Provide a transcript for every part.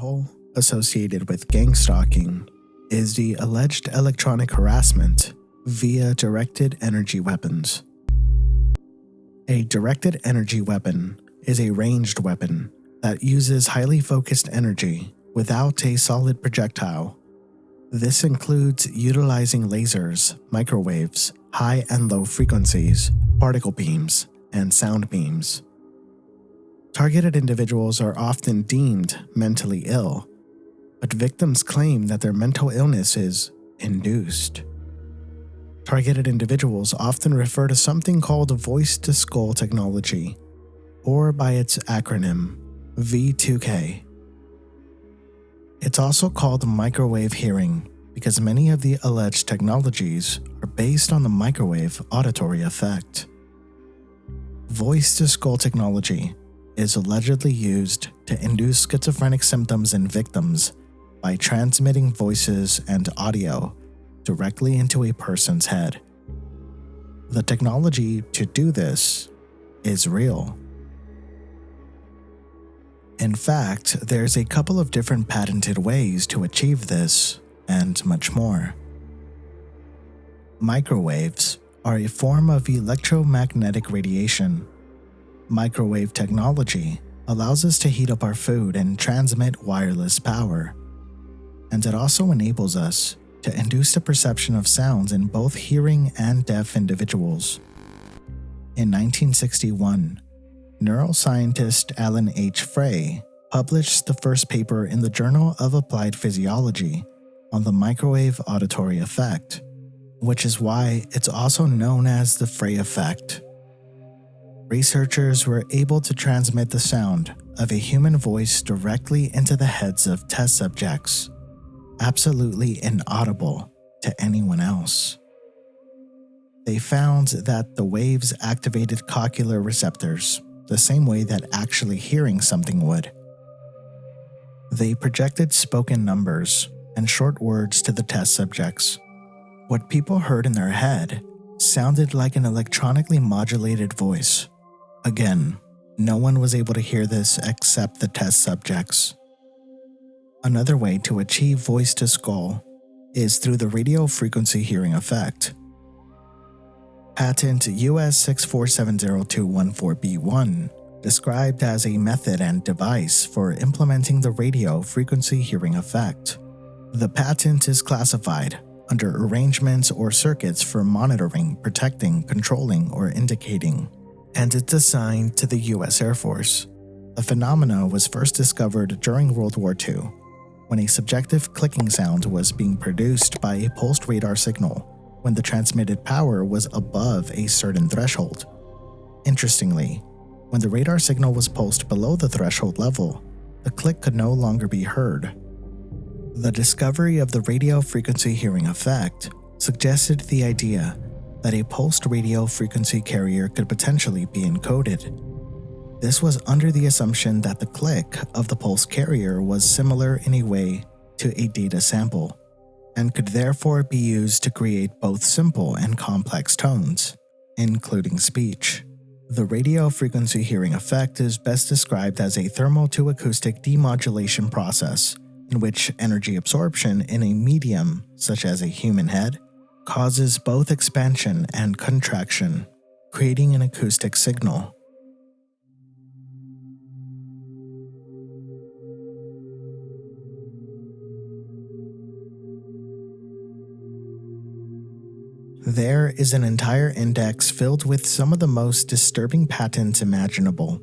hole associated with gang stalking is the alleged electronic harassment via directed energy weapons. A directed energy weapon is a ranged weapon that uses highly focused energy without a solid projectile. This includes utilizing lasers, microwaves, high and low frequencies, particle beams, and sound beams. Targeted individuals are often deemed mentally ill, but victims claim that their mental illness is induced. Targeted individuals often refer to something called voice-to-skull technology, or by its acronym, V2K. It's also called microwave hearing because many of the alleged technologies are based on the microwave auditory effect. Voice-to-skull technology is allegedly used to induce schizophrenic symptoms in victims by transmitting voices and audio directly into a person's head. The technology to do this is real. In fact, there's a couple of different patented ways to achieve this, and much more. Microwaves are a form of electromagnetic radiation. Microwave technology allows us to heat up our food and transmit wireless power. And it also enables us to induce the perception of sounds in both hearing and deaf individuals. In 1961, neuroscientist Alan H. Frey published the first paper in the Journal of Applied Physiology on the microwave auditory effect, which is why it's also known as the Frey effect. Researchers were able to transmit the sound of a human voice directly into the heads of test subjects, absolutely inaudible to anyone else. They found that the waves activated cochlear receptors the same way that actually hearing something would. They projected spoken numbers and short words to the test subjects. What people heard in their head sounded like an electronically modulated voice. Again, no one was able to hear this except the test subjects. Another way to achieve voice-to-skull is through the radio frequency hearing effect. Patent US 6470214B1 described as a method and device for implementing the radio frequency hearing effect. The patent is classified under arrangements or circuits for monitoring, protecting, controlling, or indicating, and it's assigned to the US Air Force. The phenomena was first discovered during World War II, when a subjective clicking sound was being produced by a pulsed radar signal when the transmitted power was above a certain threshold. Interestingly, when the radar signal was pulsed below the threshold level, the click could no longer be heard. The discovery of the radio frequency hearing effect suggested the idea that a pulsed radio frequency carrier could potentially be encoded. This was under the assumption that the click of the pulse carrier was similar in a way to a data sample, and could therefore be used to create both simple and complex tones, including speech. The radio frequency hearing effect is best described as a thermal to acoustic demodulation process in which energy absorption in a medium, such as a human head, causes both expansion and contraction, creating an acoustic signal. There is an entire index filled with some of the most disturbing patents imaginable.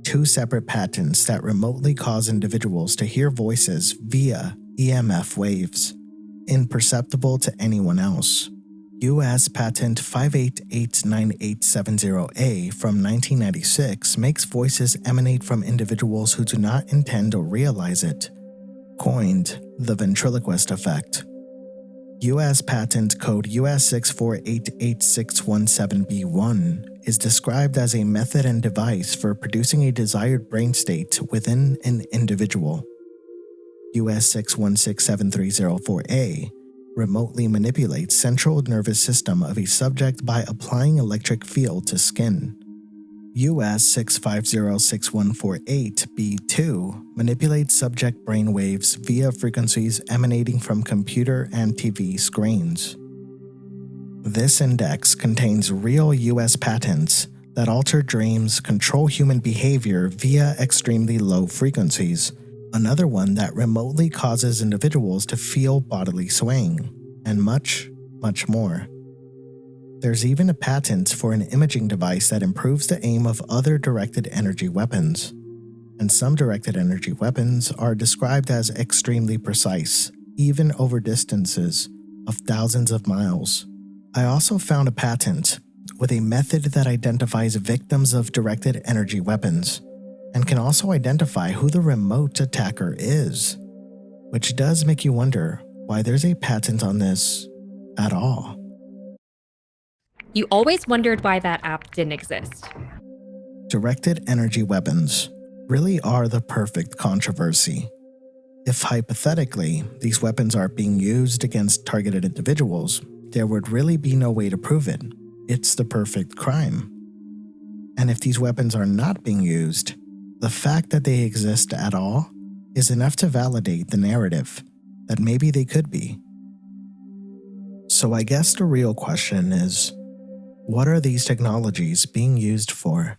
2 separate patents that remotely cause individuals to hear voices via EMF waves, imperceptible to anyone else. US Patent 5889870A from 1996 makes voices emanate from individuals who do not intend or realize it, coined the ventriloquist effect. US Patent Code US 6488617B1 is described as a method and device for producing a desired brain state within an individual. US 6167304A remotely manipulates central nervous system of a subject by applying electric field to skin. US 6506148b2 manipulates subject brain waves via frequencies emanating from computer and TV screens. This index contains real US patents that alter dreams, control human behavior via extremely low frequencies, another one that remotely causes individuals to feel bodily swaying, and much, much more. There's even a patent for an imaging device that improves the aim of other directed energy weapons. And some directed energy weapons are described as extremely precise, even over distances of thousands of miles. I also found a patent with a method that identifies victims of directed energy weapons and can also identify who the remote attacker is, which does make you wonder why there's a patent on this at all. You always wondered why that app didn't exist. Directed energy weapons really are the perfect controversy. If hypothetically these weapons are being used against targeted individuals, there would really be no way to prove it. It's the perfect crime. And if these weapons are not being used, the fact that they exist at all is enough to validate the narrative that maybe they could be. So I guess the real question is, what are these technologies being used for?